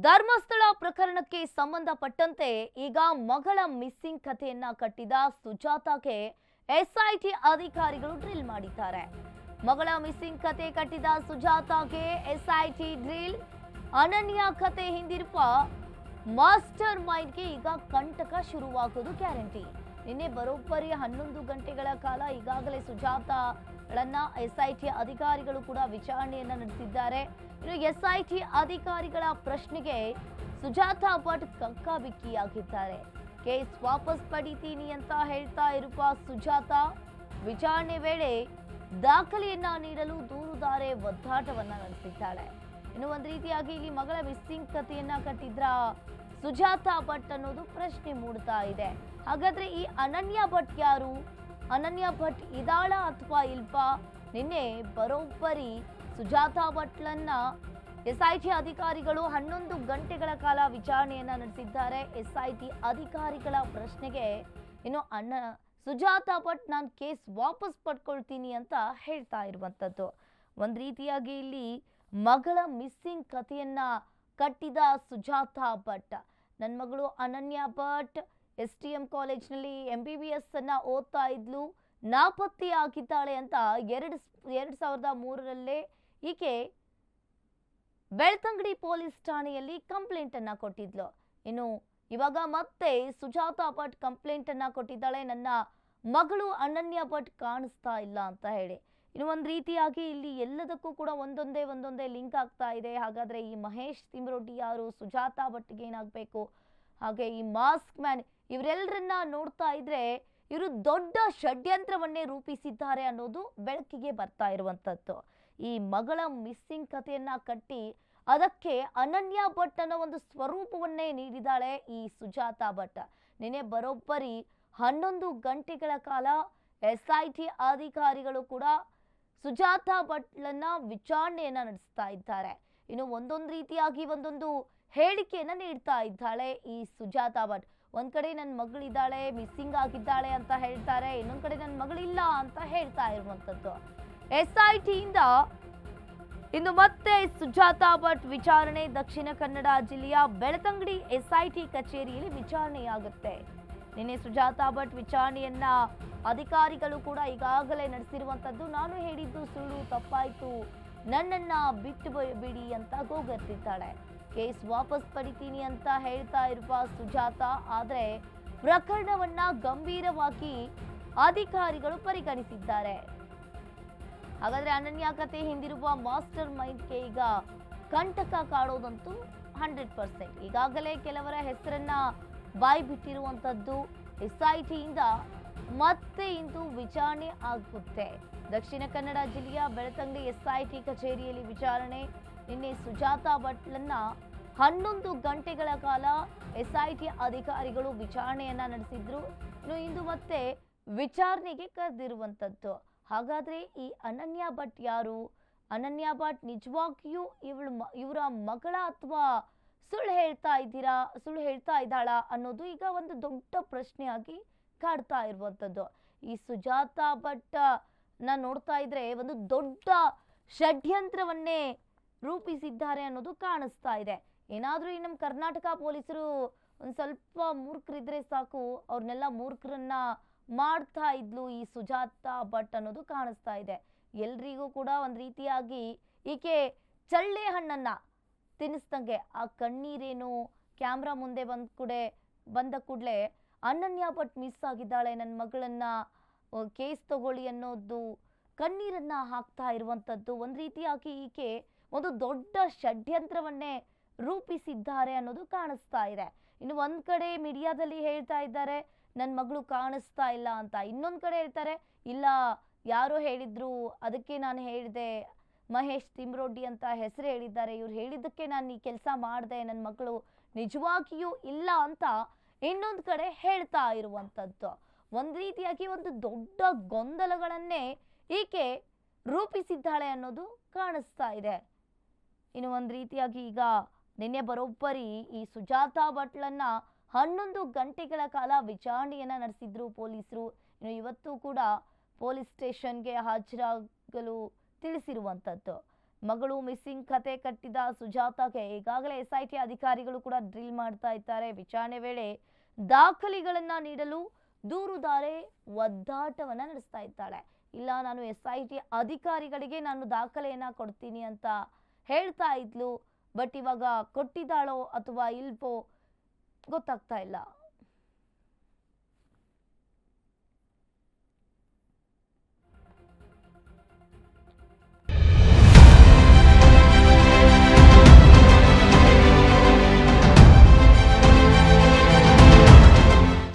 ಧರ್ಮಸ್ಥಳ ಪ್ರಕರಣಕ್ಕೆ ಸಂಬಂಧಪಟ್ಟಂತೆ ಈಗ ಮಗಳ ಮಿಸ್ಸಿಂಗ್ ಕಥೆಯನ್ನ ಕಟ್ಟಿದ ಸುಜಾತಾಗೆ ಎಸ್ಐಟಿ ಅಧಿಕಾರಿಗಳು ಡ್ರಿಲ್ ಮಾಡಿದ್ದಾರೆ. ಮಗಳ ಮಿಸ್ಸಿಂಗ್ ಕತೆ ಕಟ್ಟಿದ ಸುಜಾತಾಗೆ ಎಸ್ಐಟಿ ಡ್ರಿಲ್. ಅನನ್ಯ ಕತೆ ಹಿಂದಿರುವ ಮಾಸ್ಟರ್ ಮೈಂಡ್ಗೆ ಈಗ ಕಂಟಕ ಶುರುವಾಗೋದು ಗ್ಯಾರಂಟಿ. ನಿನ್ನೆ ಬರೋಬ್ಬರಿ 11 ಗಂಟೆಗಳ ಕಾಲ ಈಗಾಗಲೇ ಸುಜಾತಾಳನ್ನ ಎಸ್ಐಟಿ ಅಧಿಕಾರಿಗಳು ಕೂಡ ವಿಚಾರಣೆಯನ್ನ ನಡೆಸಿದ್ದಾರೆ. ಇನ್ನು ಎಸ್ಐಟಿ ಅಧಿಕಾರಿಗಳ ಪ್ರಶ್ನೆಗೆ ಸುಜಾತಾ ಭಟ್ ಕಕ್ಕಾಬಿಕ್ಕಿಯಾಗಿದ್ದಾರೆ. ಕೇಸ್ ವಾಪಸ್ ಪಡಿತೀನಿ ಅಂತ ಹೇಳ್ತಾ ಇರುವ ಸುಜಾತಾ ವಿಚಾರಣೆ ವೇಳೆ ದಾಖಲೆಯನ್ನ ನೀಡಲು ದೂರುದಾರೆ ಒದ್ದಾಟವನ್ನ ನಡೆಸಿದ್ದಾಳೆ. ಇನ್ನು ಒಂದು ರೀತಿಯಾಗಿ ಇಲ್ಲಿ ಮಗಳ ಮಿಸ್ಸಿಂಗ್ ಕಥೆಯನ್ನ ಕಟ್ಟಿದ್ರ ಸುಜಾತಾ ಭಟ್ ಅನ್ನೋದು ಪ್ರಶ್ನೆ ಮೂಡ್ತಾ ಇದೆ. ಹಾಗಾದ್ರೆ ಈ ಅನನ್ಯ ಭಟ್ ಯಾರು? ಅನನ್ಯ ಭಟ್ ಇದಾಳ ಅಥವಾ ಇಲ್ವಾ? ನಿನ್ನೆ ಬರೋಬ್ಬರಿ ಸುಜಾತಾ ಭಟ್ಲನ್ನ ಎಸ್ಐಟಿ ಅಧಿಕಾರಿಗಳು 11 ಗಂಟೆಗಳ ಕಾಲ ವಿಚಾರಣೆಯನ್ನ ನಡೆಸಿದ್ದಾರೆ. ಎಸ್ಐಟಿ ಅಧಿಕಾರಿಗಳ ಪ್ರಶ್ನೆಗೆ ಇನ್ನು ಸುಜಾತಾ ಭಟ್ ನಾನು ಕೇಸ್ ವಾಪಸ್ ಪಡ್ಕೊಳ್ತೀನಿ ಅಂತ ಹೇಳ್ತಾ ಇರುವಂತದ್ದು. ಒಂದ್ ರೀತಿಯಾಗಿ ಇಲ್ಲಿ ಮಗಳ ಮಿಸ್ಸಿಂಗ್ ಕಥೆಯನ್ನ ಕಟ್ಟಿದ ಸುಜಾತಾ ಭಟ್, ನನ್ನ ಮಗಳು ಅನನ್ಯ ಭಟ್ STM ಕಾಲೇಜ್ನಲ್ಲಿ MBBS ಅನ್ನ ಓದ್ತಾ ಇದ್ಲು, ನಾಪತ್ತೆಯಾಗಿದ್ದಾಳೆ ಅಂತ 2003ರಲ್ಲೇ ಈಕೆ ಬೆಳ್ತಂಗಡಿ ಪೊಲೀಸ್ ಠಾಣೆಯಲ್ಲಿ ಕಂಪ್ಲೇಂಟ್ ಅನ್ನ ಕೊಟ್ಟಿದ್ಲು. ಇನ್ನು ಇವಾಗ ಮತ್ತೆ ಸುಜಾತಾ ಭಟ್ ಕಂಪ್ಲೇಂಟ್ ಅನ್ನ ಕೊಟ್ಟಿದ್ದಾಳೆ, ನನ್ನ ಮಗಳು ಅನನ್ಯ ಭಟ್ ಕಾಣಿಸ್ತಾ ಇಲ್ಲ ಅಂತ ಹೇಳಿ. ಇನ್ನು ಒಂದು ರೀತಿಯಾಗಿ ಇಲ್ಲಿ ಎಲ್ಲದಕ್ಕೂ ಕೂಡ ಒಂದೊಂದೇ ಲಿಂಕ್ ಆಗ್ತಾ ಇದೆ. ಹಾಗಾದ್ರೆ ಈ ಮಹೇಶ್ ತಿಮ್ರೋಟಿ ಯಾರು? ಸುಜಾತಾ ಭಟ್ಗೆ ಏನಾಗಬೇಕು? ಹಾಗೆ ಈ ಮಾಸ್ಕ್ ಮ್ಯಾನ್ ಇವರೆಲ್ಲರನ್ನ ನೋಡ್ತಾ ಇದ್ರೆ ಇವರು ದೊಡ್ಡ ಷಡ್ಯಂತ್ರವನ್ನೇ ರೂಪಿಸಿದ್ದಾರೆ ಅನ್ನೋದು ಬೆಳಕಿಗೆ ಬರ್ತಾ ಇರುವಂತದ್ದು. ಈ ಮಗಳ ಮಿಸ್ಸಿಂಗ್ ಕಥೆಯನ್ನ ಕಟ್ಟಿ ಅದಕ್ಕೆ ಅನನ್ಯ ಭಟ್ ಅನ್ನೋ ಒಂದು ಸ್ವರೂಪವನ್ನೇ ನೀಡಿದಾಳೆ ಈ ಸುಜಾತಾ ಭಟ್. ನಿನ್ನೆ ಬರೋಬ್ಬರಿ 11 ಗಂಟೆಗಳ ಕಾಲ SIT ಅಧಿಕಾರಿಗಳು ಕೂಡ ಸುಜಾತಾ ಭಟ್ಲನ್ನ ವಿಚಾರಣೆಯನ್ನ ನಡೆಸ್ತಾ ಇದ್ದಾರೆ. ಇನ್ನು ಒಂದೊಂದು ರೀತಿಯಾಗಿ ಒಂದೊಂದು ಹೇಳಿಕೆಯನ್ನ ನೀಡ್ತಾ ಇದ್ದಾಳೆ ಈ ಸುಜಾತಾ ಭಟ್. ಒಂದ್ ಕಡೆ ನನ್ನ ಮಗಳಿದ್ದಾಳೆ, ಮಿಸ್ಸಿಂಗ್ ಆಗಿದ್ದಾಳೆ ಅಂತ ಹೇಳ್ತಾರೆ, ಇನ್ನೊಂದ್ ಕಡೆ ನನ್ನ ಮಗಳಿಲ್ಲ ಅಂತ ಹೇಳ್ತಾ ಇರುವಂತದ್ದು. SIT ಇಂದ ಇನ್ನು ಮತ್ತೆ ಸುಜಾತಾ ಭಟ್ ವಿಚಾರಣೆ ದಕ್ಷಿಣ ಕನ್ನಡ ಜಿಲ್ಲೆಯ ಬೆಳ್ತಂಗಡಿ SIT ಕಚೇರಿಯಲ್ಲಿ ವಿಚಾರಣೆಯಾಗುತ್ತೆ. ನಿನ್ನೆ ಸುಜಾತಾ ಭಟ್ ವಿಚಾರಣೆಯನ್ನ ಅಧಿಕಾರಿಗಳು ಕೂಡ ಈಗಾಗಲೇ ನಡೆಸಿರುವಂತದ್ದು. ನಾನು ಹೇಳಿದ್ದು ಸುಳ್ಳು, ತಪ್ಪಾಯ್ತು, ನನ್ನನ್ನ ಬಿಟ್ಟು ಬಿಡಿ ಅಂತ ಗೋಗರ್ತಿದ್ದಾಳೆ. ಕೇಸ್ ವಾಪಸ್ ಪಡಿತೀನಿ ಅಂತ ಹೇಳ್ತಾ ಇರುವ ಸುಜಾತಾ, ಆದ್ರೆ ಪ್ರಕರಣವನ್ನ ಗಂಭೀರವಾಗಿ ಅಧಿಕಾರಿಗಳು ಪರಿಗಣಿಸಿದ್ದಾರೆ. ಹಾಗಾದ್ರೆ ಅನನ್ಯ ಕತೆ ಹಿಂದಿರುವ ಮಾಸ್ಟರ್ ಮೈಂಡ್ಗೆ ಈಗ ಕಂಟಕ ಕಾಡೋದಂತೂ 100%. ಈಗಾಗಲೇ ಕೆಲವರ ಹೆಸರನ್ನ ಬಾಯಿ ಬಿಟ್ಟಿರುವಂತದ್ದು. SIT ಇಂದ ಮತ್ತೆ ಇಂದು ವಿಚಾರಣೆ ಆಗುತ್ತೆ. ದಕ್ಷಿಣ ಕನ್ನಡ ಜಿಲ್ಲೆಯ ಬೆಳ್ತಂಗಡಿ SIT ಕಚೇರಿಯಲ್ಲಿ ವಿಚಾರಣೆ. ನಿನ್ನೆ ಸುಜಾತಾ ಭಟ್ಲನ್ನ 11 ಗಂಟೆಗಳ ಕಾಲ SIT ಅಧಿಕಾರಿಗಳು ವಿಚಾರಣೆಯನ್ನ ನಡೆಸಿದ್ರು. ಇನ್ನು ಇಂದು ಮತ್ತೆ ವಿಚಾರಣೆಗೆ ಕರೆದಿರುವಂತದ್ದು. ಹಾಗಾದ್ರೆ ಈ ಅನನ್ಯ ಭಟ್ ಯಾರು? ಅನನ್ಯ ಭಟ್ ನಿಜವಾಗಿಯೂ ಇವರ ಮಗಳ ಅಥವಾ ಸುಳ್ಳು ಹೇಳ್ತಾ ಇದ್ದಾಳಾ ಅನ್ನೋದು ಈಗ ಒಂದು ದೊಡ್ಡ ಪ್ರಶ್ನೆಯಾಗಿ ಕಾಡ್ತಾ ಇರುವಂತದ್ದು. ಈ ಸುಜಾತಾ ಭಟ್ ನೋಡ್ತಾ ಇದ್ರೆ ಒಂದು ದೊಡ್ಡ ಷಡ್ಯಂತ್ರವನ್ನೇ ರೂಪಿಸಿದ್ದಾರೆ ಅನ್ನೋದು ಕಾಣಿಸ್ತಾ ಇದೆ. ಏನಾದ್ರೂ ಈ ನಮ್ಮ ಕರ್ನಾಟಕ ಪೊಲೀಸರು ಒಂದ್ ಸ್ವಲ್ಪ ಮೂರ್ಖರಿದ್ರೆ ಸಾಕು, ಅವ್ರನ್ನೆಲ್ಲ ಮೂರ್ಖರನ್ನ ಮಾಡ್ತಾ ಇದ್ಲು ಈ ಸುಜಾತಾ ಭಟ್ ಅನ್ನೋದು ಕಾಣಿಸ್ತಾ ಇದೆ. ಎಲ್ರಿಗೂ ಕೂಡ ಒಂದ್ ರೀತಿಯಾಗಿ ಈಕೆ ಚಳ್ಳೆ ಹಣ್ಣನ್ನ ತಿನ್ನಿಸ್ದಂಗೆ ಆ ಕಣ್ಣೀರೇನು ಕ್ಯಾಮ್ರಾ ಮುಂದೆ ಬಂದ ಕೂಡಲೇ ಅನನ್ಯ ಭಟ್ ಮಿಸ್ ಆಗಿದ್ದಾಳೆ, ನನ್ನ ಮಗಳನ್ನ ಕೇಸ್ ತಗೊಳ್ಳಿ ಅನ್ನೋದು ಕಣ್ಣೀರನ್ನ ಹಾಕ್ತಾ ಇರುವಂತದ್ದು. ಒಂದ್ ರೀತಿಯಾಗಿ ಈಕೆ ಒಂದು ದೊಡ್ಡ ಷಡ್ಯಂತ್ರವನ್ನೇ ರೂಪಿಸಿದ್ದಾರೆ ಅನ್ನೋದು ಕಾಣಿಸ್ತಾ ಇದೆ. ಇನ್ನು ಒಂದ್ ಕಡೆ ಮೀಡಿಯಾದಲ್ಲಿ ಹೇಳ್ತಾ ಇದ್ದಾರೆ ನನ್ನ ಮಗಳು ಕಾಣಿಸ್ತಾ ಇಲ್ಲ ಅಂತ, ಇನ್ನೊಂದ್ ಕಡೆ ಹೇಳ್ತಾರೆ ಇಲ್ಲ ಯಾರೋ ಹೇಳಿದ್ರು ಅದಕ್ಕೆ ನಾನು ಹೇಳಿದೆ, ಮಹೇಶ್ ತಿಮ್ರೋಡಿ ಅಂತ ಹೆಸರು ಹೇಳಿದ್ದಾರೆ, ಇವ್ರು ಹೇಳಿದ್ದಕ್ಕೆ ನಾನು ಈ ಕೆಲಸ ಮಾಡಿದೆ, ನನ್ನ ಮಗಳು ನಿಜವಾಗಿಯೂ ಇಲ್ಲ ಅಂತ ಇನ್ನೊಂದು ಕಡೆ ಹೇಳ್ತಾ ಇರುವಂತದ್ದು. ಒಂದ್ ರೀತಿಯಾಗಿ ಒಂದು ದೊಡ್ಡ ಗೊಂದಲಗಳನ್ನೇ ಈಕೆ ರೂಪಿಸಿದ್ದಾಳೆ ಅನ್ನೋದು ಕಾಣಿಸ್ತಾ ಇದೆ. ಇನ್ನು ಒಂದ್ ರೀತಿಯಾಗಿ ಈಗ ನಿನ್ನೆ ಬರೋಬ್ಬರಿ ಈ ಸುಜಾತಾ ಭಟ್ಲನ್ನ 11 ಗಂಟೆಗಳ ಕಾಲ ವಿಚಾರಣೆಯನ್ನ ನಡೆಸಿದ್ರು ಪೊಲೀಸರು. ಇನ್ನು ಇವತ್ತು ಕೂಡ ಪೊಲೀಸ್ ಸ್ಟೇಷನ್ಗೆ ಹಾಜರಾಗಲು ತಿಳಿಸಿರುವಂತದ್ದು. ಮಗಳು ಮಿಸ್ಸಿಂಗ್ ಕತೆ ಕಟ್ಟಿದ ಸುಜಾತಾಗೆ ಈಗಾಗಲೇ ಎಸ್ಐಟಿ ಅಧಿಕಾರಿಗಳು ಕೂಡ ಡ್ರಿಲ್ ಮಾಡ್ತಾ ಇದ್ದಾರೆ. ವಿಚಾರಣೆ ವೇಳೆ ದಾಖಲೆಗಳನ್ನ ನೀಡಲು ದೂರುದಾರೆ ಒದ್ದಾಟವನ್ನ ನಡೆಸ್ತಾ ಇದ್ದಾಳೆ. ಇಲ್ಲ, ನಾನು ಎಸ್ಐಟಿ ಅಧಿಕಾರಿಗಳಿಗೆ ನಾನು ದಾಖಲೆಯನ್ನ ಕೊಡ್ತೀನಿ ಅಂತ ಹೇಳ್ತಾ ಇದ್ಲು. ಬಟ್ ಇವಾಗ ಕೊಟ್ಟಿದ್ದಾಳೋ ಅಥವಾ ಇಲ್ವೋ ಗೊತ್ತಾಗ್ತಾ ಇಲ್ಲ.